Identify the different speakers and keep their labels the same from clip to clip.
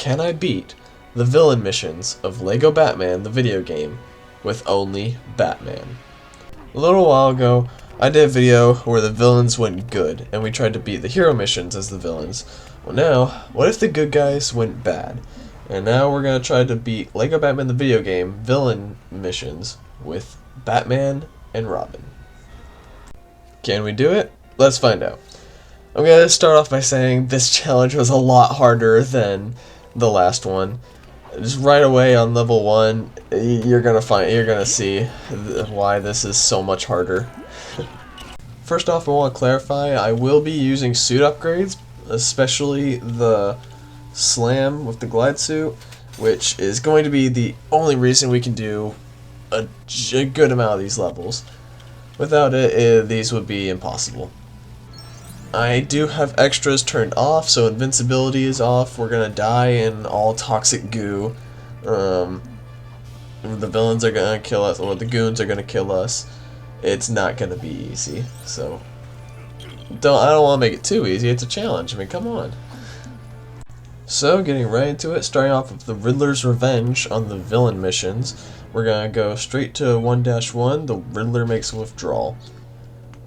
Speaker 1: can I beat the villain missions of LEGO Batman the video game with only Batman? A little while ago, I did a video where the villains went good, and we tried to beat the hero missions as the villains. Well now, what if the good guys went bad? And now we're going to try to beat LEGO Batman the video game villain missions with Batman and Robin. Can we do it? Let's find out. I'm going to start off by saying this challenge was a lot harder than the last one. Just right away on level 1, you're gonna see why this is so much harder. First off, I want to clarify, I will be using suit upgrades, especially the slam with the glide suit, which is going to be the only reason we can do a good amount of these levels. Without it, these would be impossible. I do have extras turned off, so invincibility is off. We're gonna die in all toxic goo. The villains are gonna kill us, or the goons are gonna kill us. It's not gonna be easy, so I don't want to make it too easy. It's a challenge. I mean, come on. So, getting right into it, starting off with the Riddler's Revenge on the villain missions. We're gonna go straight to 1-1. The Riddler makes a withdrawal,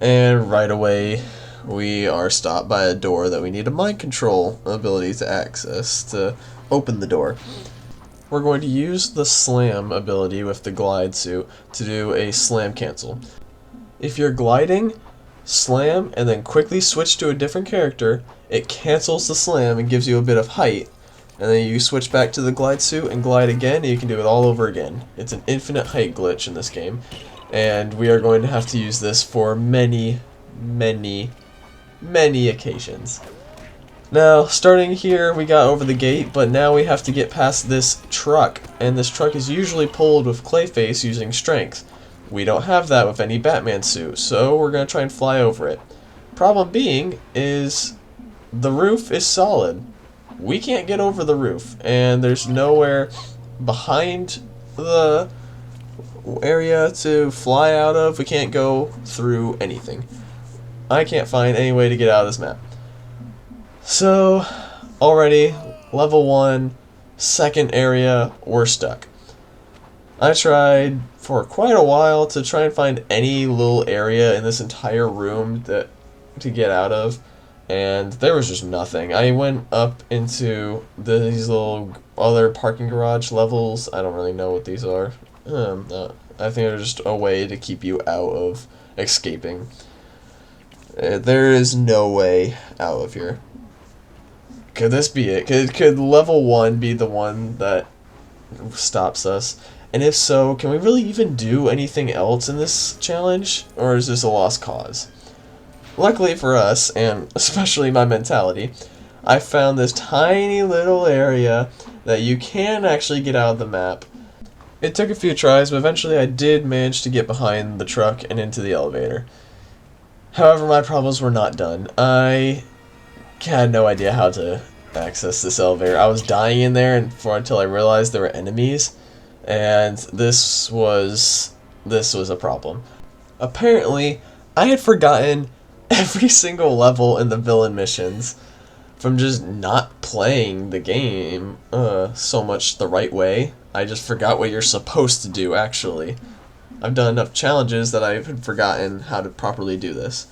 Speaker 1: and right away we are stopped by a door that we need a mind control ability to access to open the door. We're going to use the slam ability with the glide suit to do a slam cancel. If you're gliding, slam, and then quickly switch to a different character, it cancels the slam and gives you a bit of height. And then you switch back to the glide suit and glide again, and you can do it all over again. It's an infinite height glitch in this game, and we are going to have to use this for many occasions. Now, starting here, we got over the gate, but now we have to get past this truck, and this truck is usually pulled with Clayface using strength. We don't have that with any Batman suit, so we're going to try and fly over it. Problem being is the roof is solid. We can't get over the roof, and there's nowhere behind the area to fly out of. We can't go through anything. I can't find any way to get out of this map. So, already, level 1, second area, we're stuck. I tried for quite a while to try and find any little area in this entire room to get out of, and there was just nothing. I went up into these little other parking garage levels. I don't really know what these are. I think they're just a way to keep you out of escaping. There is no way out of here. Could this be it? Could level 1 be the one that stops us? And if so, can we really even do anything else in this challenge? Or is this a lost cause? Luckily for us, and especially my mentality, I found this tiny little area that you can actually get out of the map. It took a few tries, but eventually I did manage to get behind the truck and into the elevator. However, my problems were not done. I had no idea how to access this elevator. I was dying in there until I realized there were enemies, and this was a problem. Apparently, I had forgotten every single level in the villain missions from just not playing the game so much the right way. I just forgot what you're supposed to do, actually. I've done enough challenges that I've forgotten how to properly do this.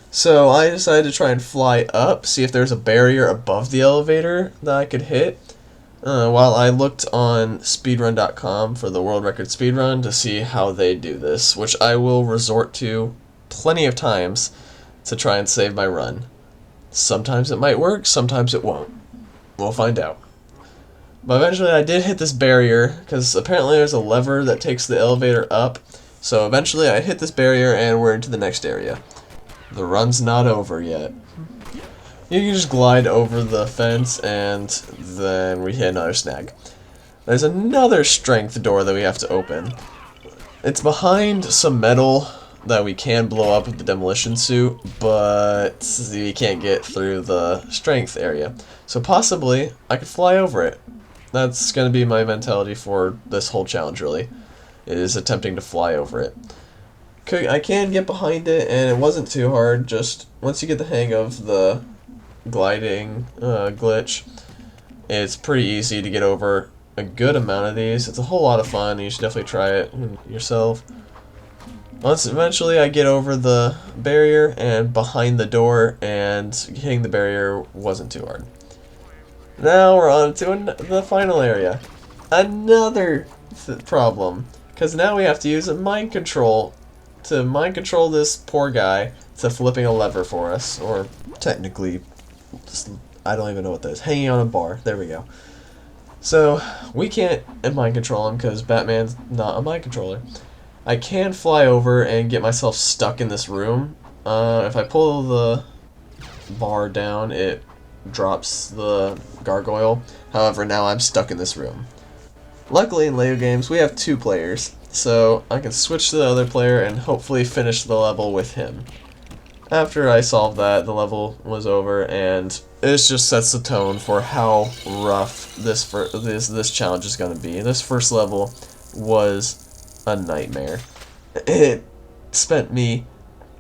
Speaker 1: So I decided to try and fly up, see if there's a barrier above the elevator that I could hit, while I looked on speedrun.com for the world record speedrun to see how they do this, which I will resort to plenty of times to try and save my run. Sometimes it might work, sometimes it won't. We'll find out. But eventually I did hit this barrier, because apparently there's a lever that takes the elevator up. So eventually I hit this barrier and we're into the next area. The run's not over yet. You can just glide over the fence and then we hit another snag. There's another strength door that we have to open. It's behind some metal that we can blow up with the demolition suit, but we can't get through the strength area. So possibly I could fly over it. That's going to be my mentality for this whole challenge, really, is attempting to fly over it. I can get behind it, and it wasn't too hard, just once you get the hang of the gliding glitch, It's pretty easy to get over a good amount of these. It's a whole lot of fun. You should definitely try it yourself. Once eventually I get over the barrier and behind the door, and hitting the barrier wasn't too hard. Now we're on to the final area. Another problem, because now we have to use a mind control to mind control this poor guy to flipping a lever for us, or technically, I don't even know what that is. Hanging on a bar. There we go. So we can't mind control him because Batman's not a mind controller. I can fly over and get myself stuck in this room. If I pull the bar down, it drops the gargoyle. However, now I'm stuck in this room. Luckily in LEGO games, we have 2 players, so I can switch to the other player and hopefully finish the level with him. After I solved that, the level was over, and it just sets the tone for how rough this challenge is going to be. This first level was a nightmare. It spent me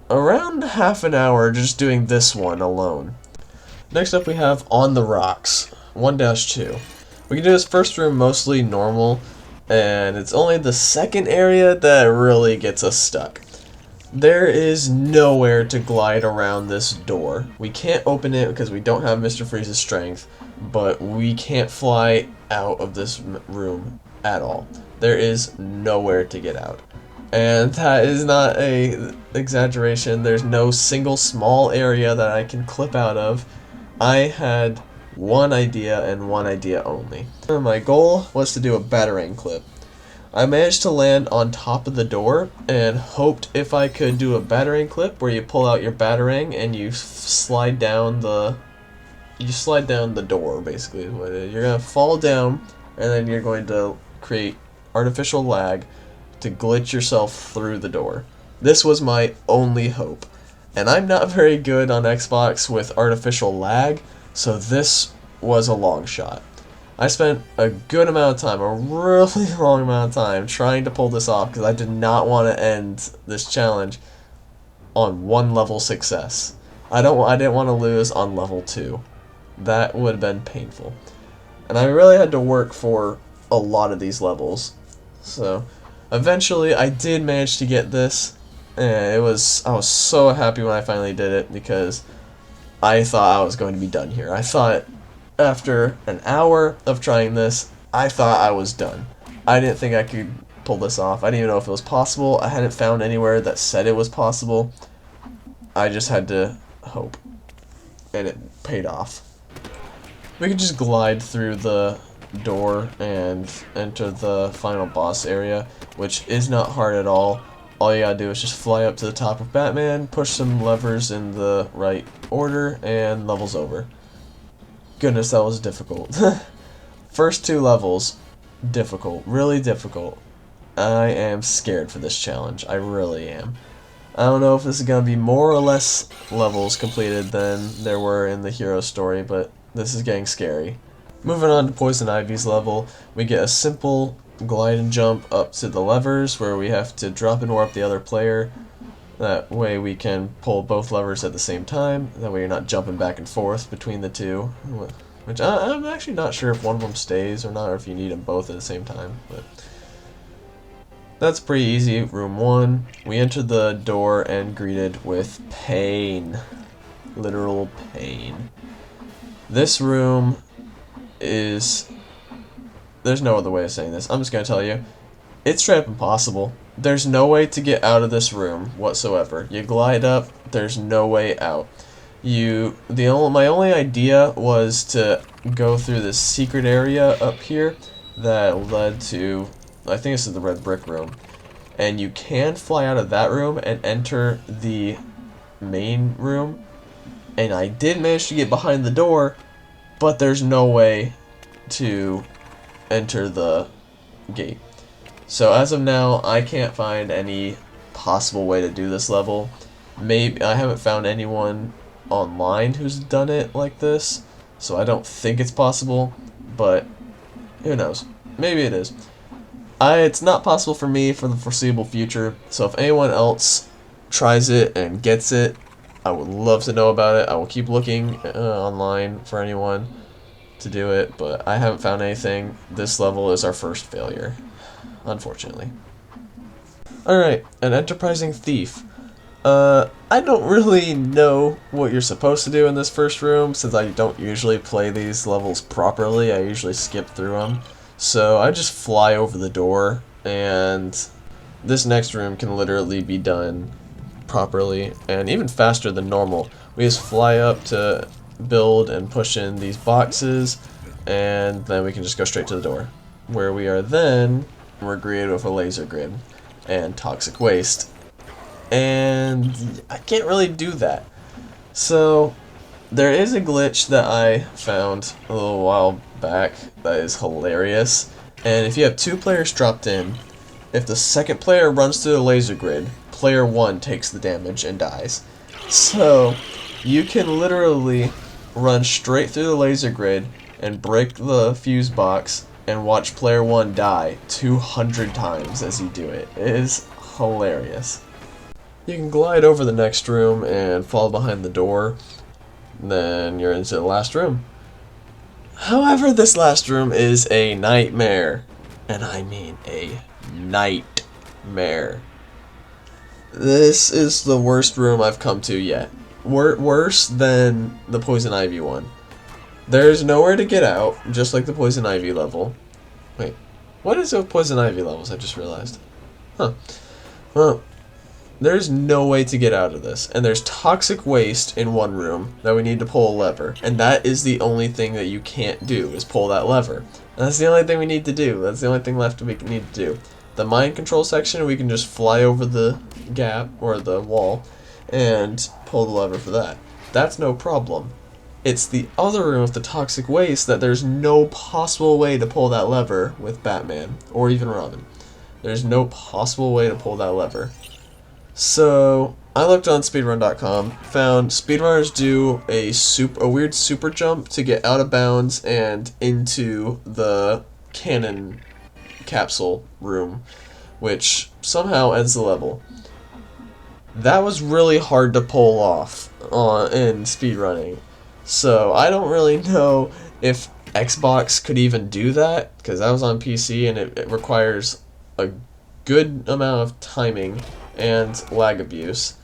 Speaker 1: around half an hour just doing this one alone. Next up we have On the Rocks 1-2. We can do this first room mostly normal, and it's only the second area that really gets us stuck. There is nowhere to glide around this door. We can't open it because we don't have Mr. Freeze's strength, but we can't fly out of this room at all. There is nowhere to get out. And that is not a exaggeration. There's no single small area that I can clip out of. I had one idea and one idea only. My goal was to do a batarang clip. I managed to land on top of the door and hoped if I could do a batarang clip where you pull out your batarang and you slide down the door, basically. You're gonna fall down and then you're going to create artificial lag to glitch yourself through the door. This was my only hope. And I'm not very good on Xbox with artificial lag, so this was a long shot. I spent a good amount of time, a really long amount of time, trying to pull this off because I did not want to end this challenge on 1 level success. I didn't want to lose on level 2. That would have been painful. And I really had to work for a lot of these levels. So eventually I did manage to get this, and I was so happy when I finally did it because I thought I was going to be done here. I thought after an hour of trying this, I thought I was done. I didn't think I could pull this off. I didn't even know if it was possible. I hadn't found anywhere that said it was possible. I just had to hope, and it paid off. We could just glide through the door and enter the final boss area, which is not hard at all. All you gotta do is just fly up to the top of Batman, push some levers in the right order, and level's over. Goodness, that was difficult. First 2 levels, difficult, really difficult. I am scared for this challenge, I really am. I don't know if this is gonna be more or less levels completed than there were in the hero story, but this is getting scary. Moving on to Poison Ivy's level, we get a simple glide and jump up to the levers where we have to drop and warp the other player. That way we can pull both levers at the same time. That way you're not jumping back and forth between the two. Which I'm actually not sure if one of them stays or not, or if you need them both at the same time. But that's pretty easy. Room 1. We enter the door and greeted with pain. Literal pain. This room is... There's no other way of saying this. I'm just going to tell you. It's straight up impossible. There's no way to get out of this room whatsoever. You glide up, there's no way out. My only idea was to go through this secret area up here that led to, I think this is the red brick room. And you can fly out of that room and enter the main room. And I did manage to get behind the door, but there's no way to enter the gate. So as of now, I can't find any possible way to do this level. Maybe I haven't found anyone online who's done it like this, so I don't think it's possible, but who knows? Maybe it is. It's not possible for me for the foreseeable future, so if anyone else tries it and gets it, I would love to know about it. I will keep looking online for anyone to do it, but I haven't found anything. This level is our first failure, unfortunately. Alright, an enterprising thief. I don't really know what you're supposed to do in this first room, since I don't usually play these levels properly. I usually skip through them. So I just fly over the door, and this next room can literally be done properly, and even faster than normal. We just fly up to build and push in these boxes, and then we can just go straight to the door, where we are then, we're greeted with a laser grid and toxic waste. And I can't really do that. So there is a glitch that I found a little while back that is hilarious. And if you have 2 players dropped in, if the second player runs through the laser grid, player 1 takes the damage and dies. So you can literally run straight through the laser grid and break the fuse box and watch player 1 die 200 times as you do it. It is hilarious. You can glide over the next room and fall behind the door, then you're into the last room. However, this last room is a nightmare, and I mean a nightmare. This is the worst room I've come to yet. Worse than the Poison Ivy one. There's nowhere to get out, just like the Poison Ivy level. Wait, what is the Poison Ivy levels? I just realized. Huh. Well, there's no way to get out of this, and there's toxic waste in one room that we need to pull a lever, and that is the only thing that you can't do, is pull that lever. And that's the only thing we need to do. That's the only thing left we need to do. The mind control section, we can just fly over the gap, or the wall, and pull the lever for that. That's no problem. It's the other room with the toxic waste that there's no possible way to pull that lever with Batman, or even Robin. There's no possible way to pull that lever. So I looked on speedrun.com, found speedrunners do a weird super jump to get out of bounds and into the cannon capsule room, which somehow ends the level. That was really hard to pull off in speedrunning. So I don't really know if Xbox could even do that, because I was on PC and it requires a good amount of timing and lag abuse,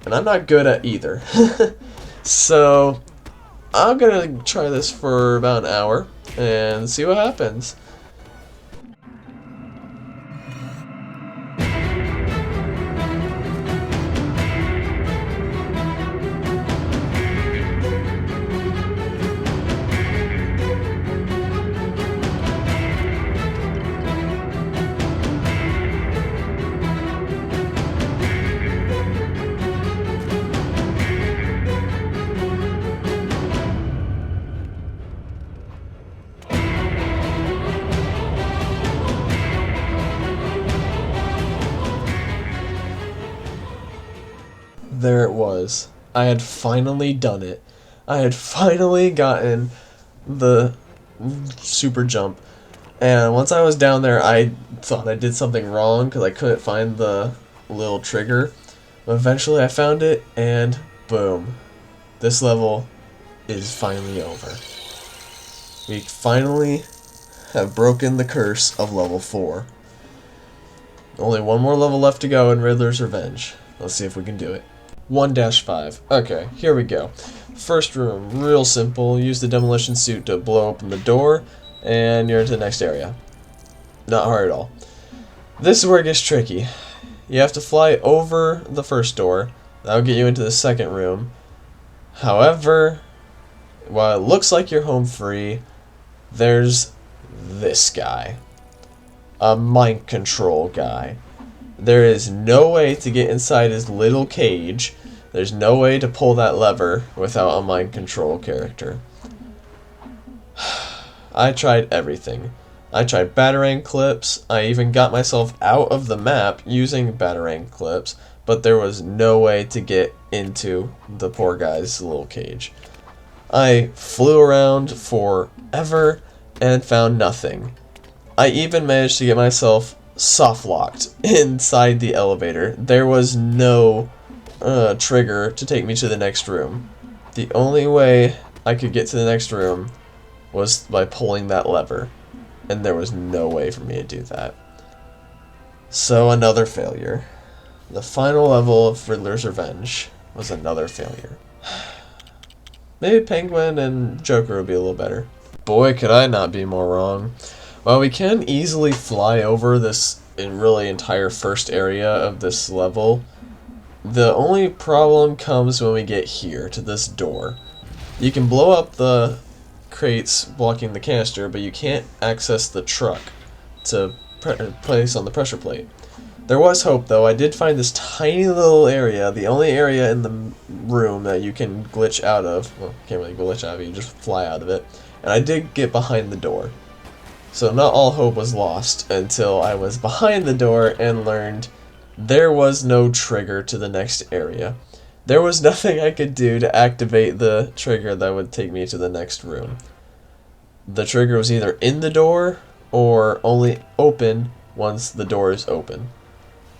Speaker 1: and I'm not good at either. So I'm gonna try this for about an hour and see what happens. There it was. I had finally done it. I had finally gotten the super jump. And once I was down there, I thought I did something wrong because I couldn't find the little trigger. But eventually I found it, and boom. This level is finally over. We finally have broken the curse of level 4. Only one more level left to go in Riddler's Revenge. Let's see if we can do it. 1-5. Okay, here we go. First room, real simple. Use the demolition suit to blow open the door, and you're into the next area. Not hard at all. This is where it gets tricky. You have to fly over the first door. That'll get you into the second room. However, while it looks like you're home free, there's this guy. A mind control guy. There is no way to get inside his little cage. There's no way to pull that lever without a mind control character. I tried everything. I tried Batarang clips. I even got myself out of the map using Batarang clips, but there was no way to get into the poor guy's little cage. I flew around forever and found nothing. I even managed to get myself soft locked inside the elevator. There was no trigger to take me to the next room. The only way I could get to the next room was by pulling that lever, and there was no way for me to do that. So another failure. The final level of Riddler's Revenge was another failure. Maybe Penguin and Joker would be a little better. Boy, could I not be more wrong. While we can easily fly over this really entire first area of this level, the only problem comes when we get here to this door. You can blow up the crates blocking the canister, but you can't access the truck to place on the pressure plate. There was hope, though. I did find this tiny little area, the only area in the room that you can glitch out of. Well, you can't really glitch out of it, you just fly out of it. And I did get behind the door. So not all hope was lost until I was behind the door and learned there was no trigger to the next area. There was nothing I could do to activate the trigger that would take me to the next room. The trigger was either in the door or only open once the door is open.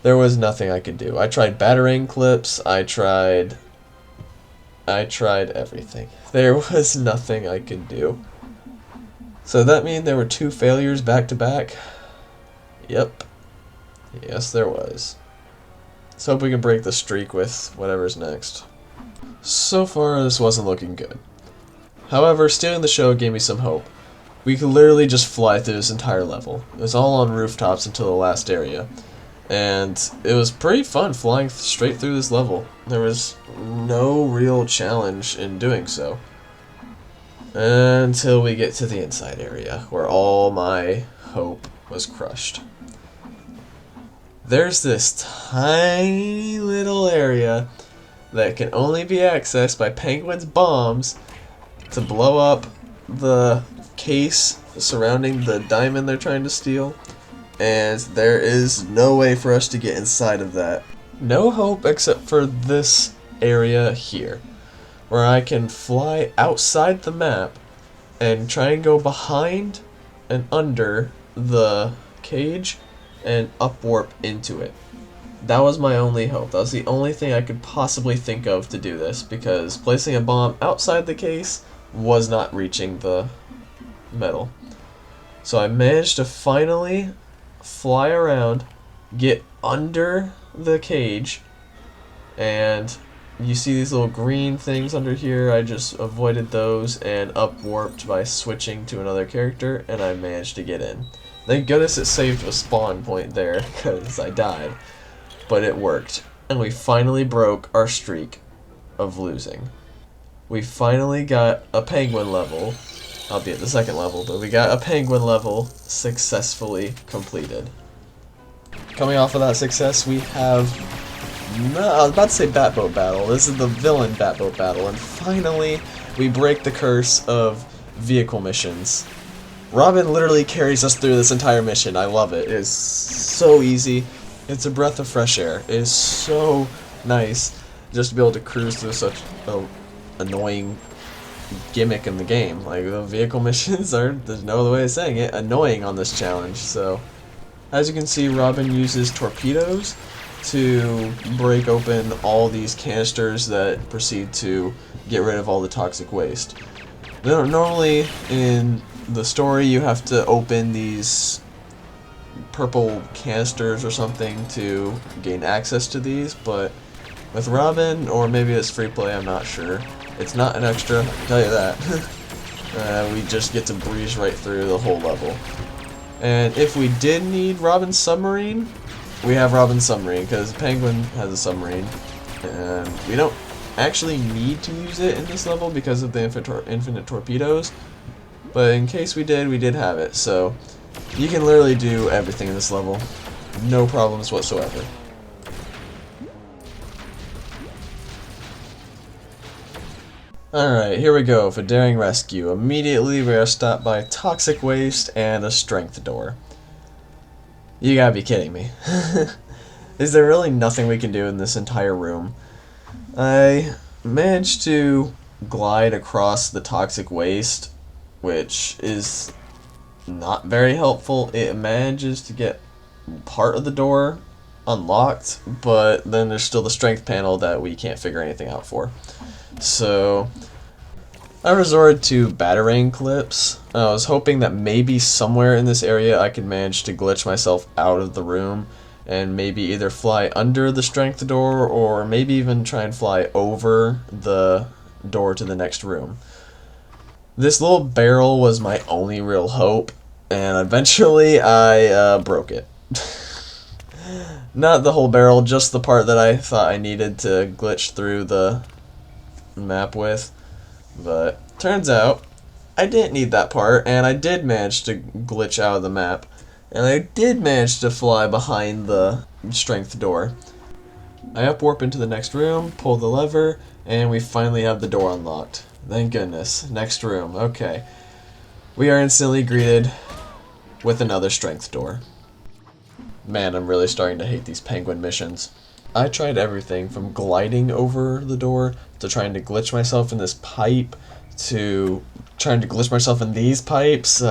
Speaker 1: There was nothing I could do. I tried batarang clips, I tried everything. There was nothing I could do. So that mean there were 2 failures back to back? Yep. Yes, there was. Let's hope we can break the streak with whatever's next. So far, this wasn't looking good. However, stealing the show gave me some hope. We could literally just fly through this entire level. It was all on rooftops until the last area. And it was pretty fun flying straight through this level. There was no real challenge in doing so. Until we get to the inside area, where all my hope was crushed. There's this tiny little area that can only be accessed by Penguin's bombs to blow up the case surrounding the diamond they're trying to steal. And there is no way for us to get inside of that. No hope except for this area here, where I can fly outside the map and try and go behind and under the cage and upwarp into it. That was my only hope. That was the only thing I could possibly think of to do this, because placing a bomb outside the case was not reaching the metal. So I managed to finally fly around, get under the cage, and you see these little green things under here. I just avoided those and upwarped by switching to another character, and I managed to get in. Thank goodness it saved a spawn point there, because I died. But it worked, and we finally broke our streak of losing. We finally got a penguin level, albeit the second level, but we got a penguin level successfully completed. Coming off of that success, we have, I was about to say Batboat Battle. This is the villain Batboat Battle, and finally we break the curse of vehicle missions. Robin literally carries us through this entire mission. I love it. It is so easy. It's a breath of fresh air. It is so nice just to be able to cruise through such an annoying gimmick in the game. Like, the vehicle missions are, there's no other way of saying it, annoying on this challenge. So, as you can see, Robin uses torpedoes to break open all these canisters that proceed to get rid of all the toxic waste. Normally, in the story, you have to open these purple canisters or something to gain access to these, but with Robin, or maybe it's free play, I'm not sure. It's not an extra, I can tell you that. We just get to breeze right through the whole level. And if we did need Robin's submarine, we have Robin's submarine, because Penguin has a submarine. And we don't actually need to use it in this level because of the infinite torpedoes. But in case we did have it. So you can literally do everything in this level. No problems whatsoever. Alright, here we go for Daring Rescue. Immediately we are stopped by toxic waste and a strength door. You gotta be kidding me. Is there really nothing we can do in this entire room? I managed to glide across the toxic waste, which is not very helpful. It manages to get part of the door unlocked, but then there's still the strength panel that we can't figure anything out for. So I resorted to batarang clips. I was hoping that maybe somewhere in this area I could manage to glitch myself out of the room and maybe either fly under the strength door or maybe even try and fly over the door to the next room. This little barrel was my only real hope, and eventually I broke it. Not the whole barrel, just the part that I thought I needed to glitch through the map with. But turns out I didn't need that part, and I did manage to glitch out of the map. And I did manage to fly behind the strength door. I upwarp into the next room, pull the lever, and we finally have the door unlocked. Thank goodness. Next room. Okay. We are instantly greeted with another strength door. Man, I'm really starting to hate these penguin missions. I tried everything from gliding over the door to trying to glitch myself in this pipe to trying to glitch myself in these pipes.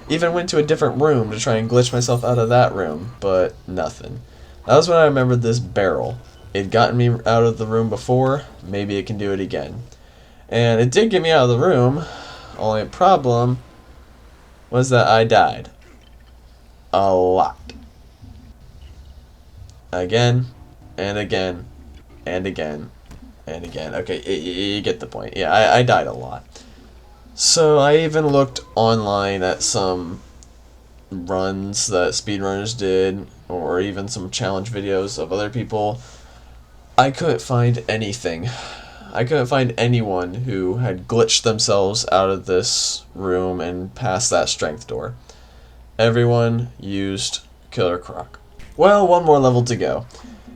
Speaker 1: Even went to a different room to try and glitch myself out of that room, but nothing. That was when I remembered this barrel. It'd gotten me out of the room before, maybe it can do it again. And it did get me out of the room, only problem was that I died. A lot. Again, and again, and again, and again. Okay, you get the point. Yeah, I died a lot. So I even looked online at some runs that speedrunners did, or even some challenge videos of other people. I couldn't find anything. I couldn't find anyone who had glitched themselves out of this room and past that strength door. Everyone used Killer Croc. Well, one more level to go.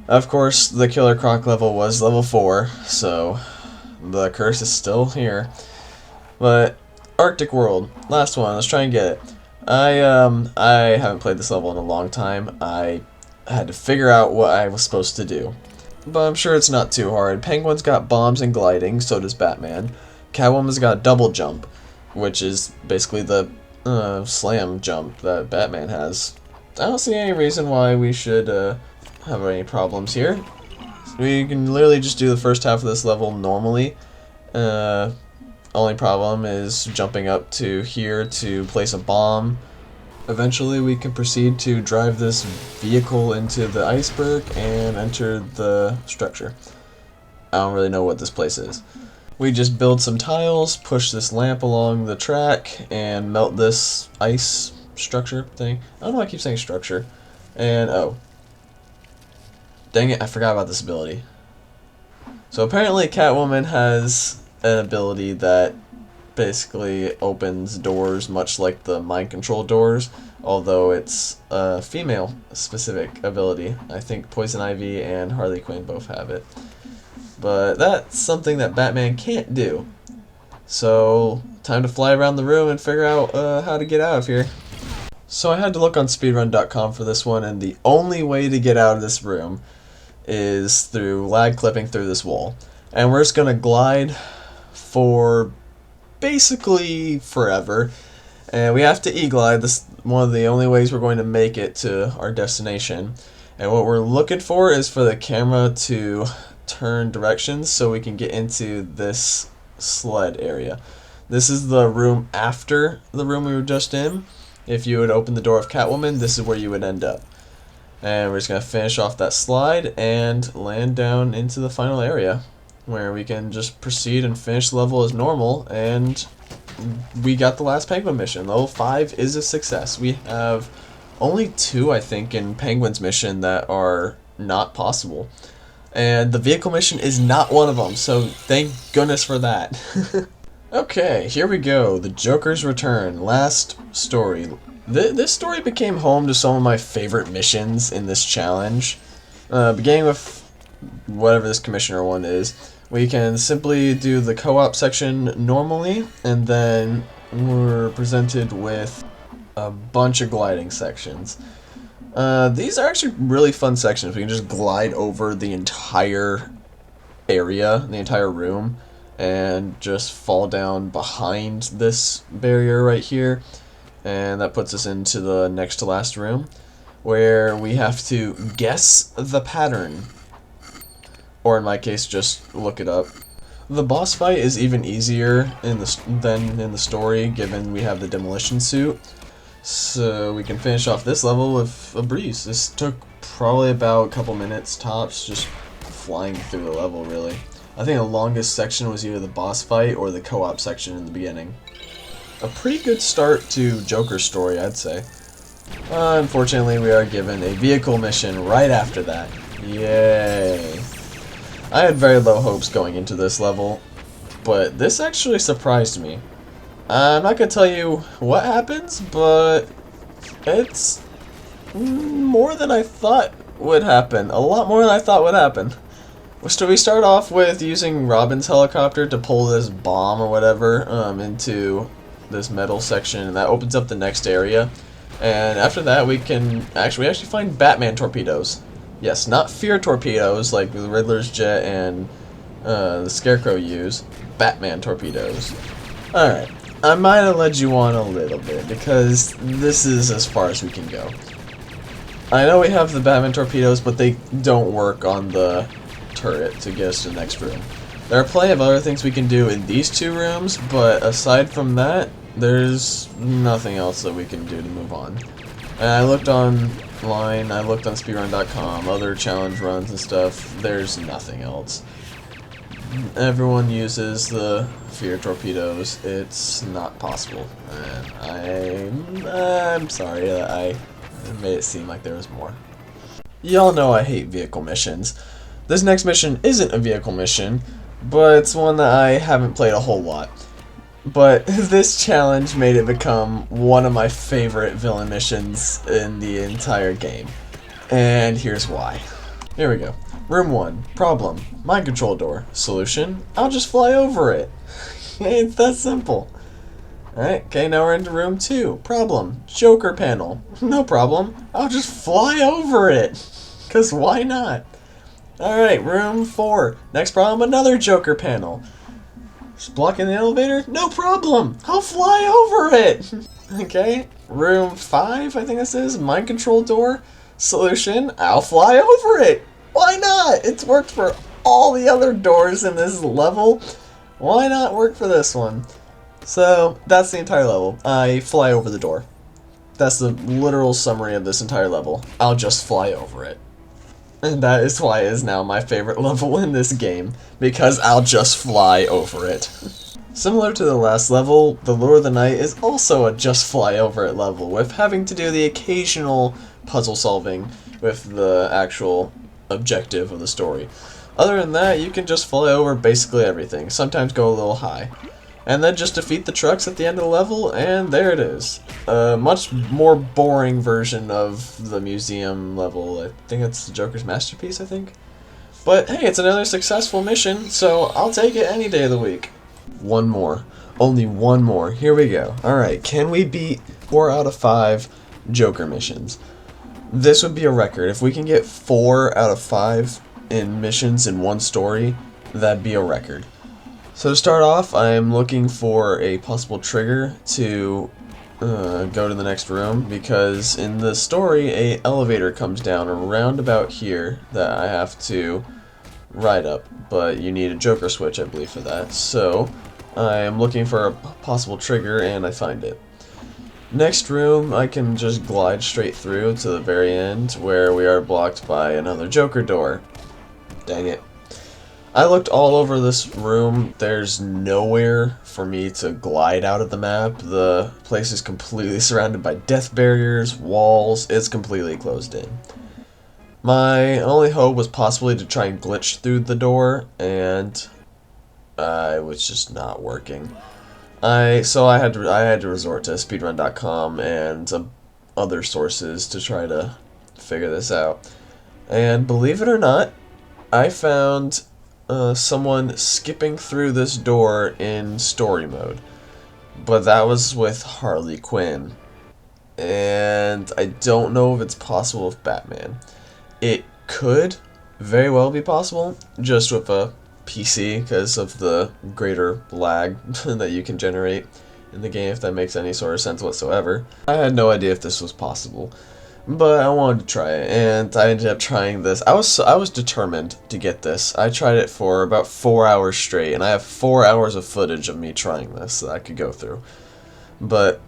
Speaker 1: Of course, the Killer Croc level was level 4, so the curse is still here. But Arctic World, last one. Let's try and get it. I haven't played this level in a long time. I had to figure out what I was supposed to do, but I'm sure it's not too hard. Penguin's got bombs and gliding, so does Batman. Catwoman's got double jump, which is basically the slam jump that Batman has. I don't see any reason why we should have any problems here. We can literally just do the first half of this level normally. Only problem is jumping up to here to place a bomb. Eventually we can proceed to drive this vehicle into the iceberg and enter the structure. I don't really know what this place is. We just build some tiles, push this lamp along the track, and melt this ice structure thing. I don't know why I keep saying structure. And, oh. Dang it, I forgot about this ability. So apparently Catwoman has an ability that basically opens doors much like the mind control doors, although it's a female specific ability. I think Poison Ivy and Harley Quinn both have it. But that's something that Batman can't do. So, time to fly around the room and figure out how to get out of here. So I had to look on speedrun.com for this one, and the only way to get out of this room is through lag clipping through this wall. And we're just going to glide for basically forever. And we have to e-glide. This is one of the only ways we're going to make it to our destination. And what we're looking for is for the camera to turn directions so we can get into this sled area. This is the room after the room we were just in. If you would open the door of Catwoman, this is where you would end up. And we're just going to finish off that slide and land down into the final area, where we can just proceed and finish the level as normal, and we got the last Penguin mission. Level 5 is a success. We have only 2, I think, in Penguin's mission that are not possible. And the vehicle mission is not one of them, so thank goodness for that. Okay, here we go. The Joker's Return. Last story. This story became home to some of my favorite missions in this challenge. Beginning with whatever this Commissioner one is. We can simply do the co-op section normally, and then we're presented with a bunch of gliding sections. These are actually really fun sections. We can just glide over the entire area, the entire room, and just fall down behind this barrier right here. And that puts us into the next to last room, where we have to guess the pattern. Or in my case, just look it up. The boss fight is even easier than in the story, given we have the demolition suit. So we can finish off this level with a breeze. This took probably about a couple minutes tops, just flying through the level, really. I think the longest section was either the boss fight or the co-op section in the beginning. A pretty good start to Joker's story, I'd say. Unfortunately, we are given a vehicle mission right after that. Yay! I had very low hopes going into this level, but this actually surprised me. I'm not going to tell you what happens, but it's more than I thought would happen. A lot more than I thought would happen. So we start off with using Robin's helicopter to pull this bomb or whatever into this metal section, and that opens up the next area. And after that, we actually find Batman torpedoes. Yes, not fear torpedoes like the Riddler's jet and the Scarecrow use. Batman torpedoes. Alright, I might have led you on a little bit because this is as far as we can go. I know we have the Batman torpedoes, but they don't work on the turret to get us to the next room. There are plenty of other things we can do in these two rooms, but aside from that, there's nothing else that we can do to move on. And I looked online, I looked on speedrun.com, other challenge runs and stuff, there's nothing else. Everyone uses the fear torpedoes, it's not possible. And I'm sorry that I made it seem like there was more. Y'all know I hate vehicle missions. This next mission isn't a vehicle mission, but it's one that I haven't played a whole lot. But this challenge made it become one of my favorite villain missions in the entire game. And here's why. Here we go. Room 1. Problem. Mind control door. Solution. I'll just fly over it. It's that simple. Alright, okay, now we're into room 2. Problem. Joker panel. No problem. I'll just fly over it. 'Cause why not? Alright, room 4. Next problem, another Joker panel. Just blocking the elevator? No problem! I'll fly over it! Okay, room 5, I think this is. Mind control door. Solution, I'll fly over it! Why not? It's worked for all the other doors in this level. Why not work for this one? So, that's the entire level. I fly over the door. That's the literal summary of this entire level. I'll just fly over it. And that is why it is now my favorite level in this game, because I'll just fly over it. Similar to the last level, the Lure of the Night is also a just fly over it level, with having to do the occasional puzzle solving with the actual objective of the story. Other than that, you can just fly over basically everything, sometimes go a little high. And then just defeat the trucks at the end of the level, and there it is. A much more boring version of the museum level. I think it's the Joker's masterpiece, I think. But hey, it's another successful mission, so I'll take it any day of the week. One more. Only one more. Here we go. Alright, can we beat 4 out of 5 Joker missions? This would be a record. If we can get 4 out of 5 in missions in one story, that'd be a record. So to start off, I'm looking for a possible trigger to go to the next room, because in the story, a elevator comes down around about here that I have to ride up, but you need a Joker switch, I believe, for that. So I'm looking for a possible trigger, and I find it. Next room, I can just glide straight through to the very end, where we are blocked by another Joker door. Dang it. I looked all over this room. There's nowhere for me to glide out of the map. The place is completely surrounded by death barriers, walls. It's completely closed in. My only hope was possibly to try and glitch through the door, and it was just not working. So I had to resort to speedrun.com and other sources to try to figure this out. And believe it or not, I found someone skipping through this door in story mode, but that was with Harley Quinn, and I don't know if it's possible with Batman. It could very well be possible just with a PC because of the greater lag that you can generate in the game, if that makes any sort of sense whatsoever. I had no idea if this was possible, But I wanted to try it, and I ended up trying this. I was determined to get this. I tried it for about 4 hours straight, and I have 4 hours of footage of me trying this that I could go through. But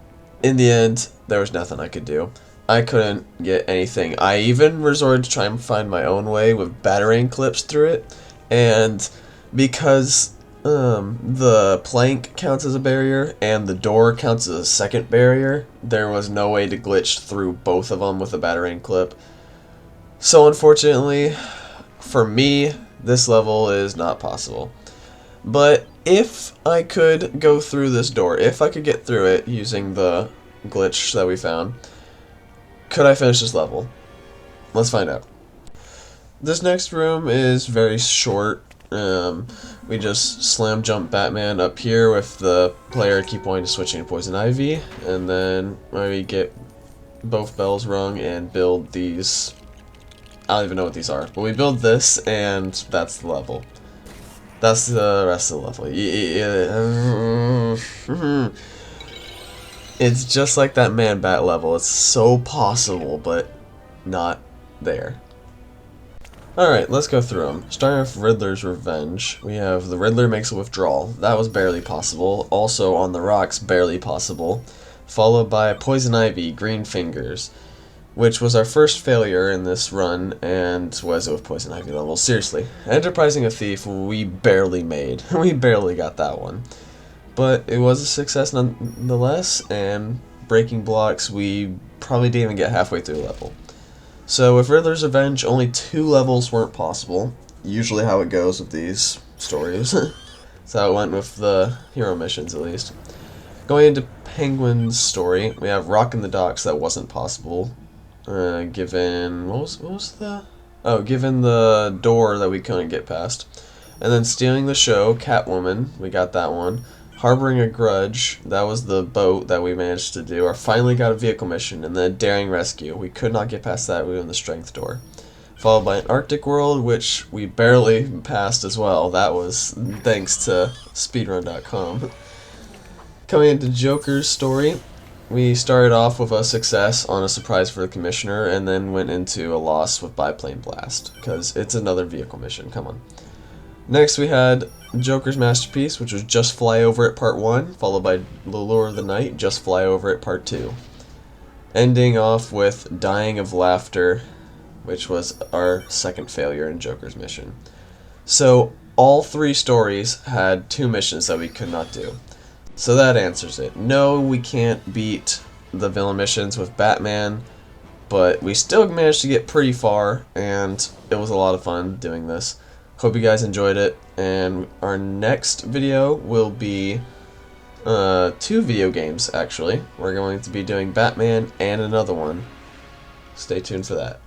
Speaker 1: in the end, there was nothing I could do. I couldn't get anything. I even resorted to try and find my own way with battering clips through it, and because the plank counts as a barrier and the door counts as a second barrier, there was no way to glitch through both of them with a battering clip. So unfortunately, for me, this level is not possible. But if I could go through this door, if I could get through it using the glitch that we found, could I finish this level? Let's find out. This next room is very short. We just slam jump Batman up here with the player key point switching to Poison Ivy, and then we get both bells rung and build these. I don't even know what these are, but we build this, and that's the level. That's the rest of the level. It's just like that Man-Bat level. It's so possible, but not there. Alright, let's go through them. Starting with Riddler's Revenge, we have the Riddler makes a withdrawal. That was barely possible. Also, on the rocks, barely possible. Followed by Poison Ivy, Green Fingers, which was our first failure in this run, and was it with Poison Ivy level? Seriously. Enterprising a Thief, we barely made. We barely got that one. But it was a success nonetheless, and Breaking Blocks, we probably didn't even get halfway through the level. So with Riddler's Revenge, only 2 levels weren't possible. Usually how it goes with these stories. That's how it went with the hero missions, at least. Going into Penguin's story, we have Rockin' the Docks, that wasn't possible. Given given the door that we couldn't get past. And then Stealing the Show, Catwoman, we got that one. Harboring a Grudge, that was the boat that we managed to do. I finally got a vehicle mission, and then Daring Rescue. We could not get past that, we were in the Strength door. Followed by an Arctic World, which we barely passed as well. That was thanks to speedrun.com. Coming into Joker's story, we started off with a success on a surprise for the Commissioner, and then went into a loss with Biplane Blast, because it's another vehicle mission, come on. Next we had Joker's Masterpiece, which was Just Fly Over It Part 1, followed by The Lure of the Night, Just Fly Over It Part 2. Ending off with Dying of Laughter, which was our second failure in Joker's mission. So all 3 stories had 2 missions that we could not do. So that answers it. No, we can't beat the villain missions with Batman, but we still managed to get pretty far, and it was a lot of fun doing this. Hope you guys enjoyed it, and our next video will be 2 video games, actually. We're going to be doing Batman and another one. Stay tuned for that.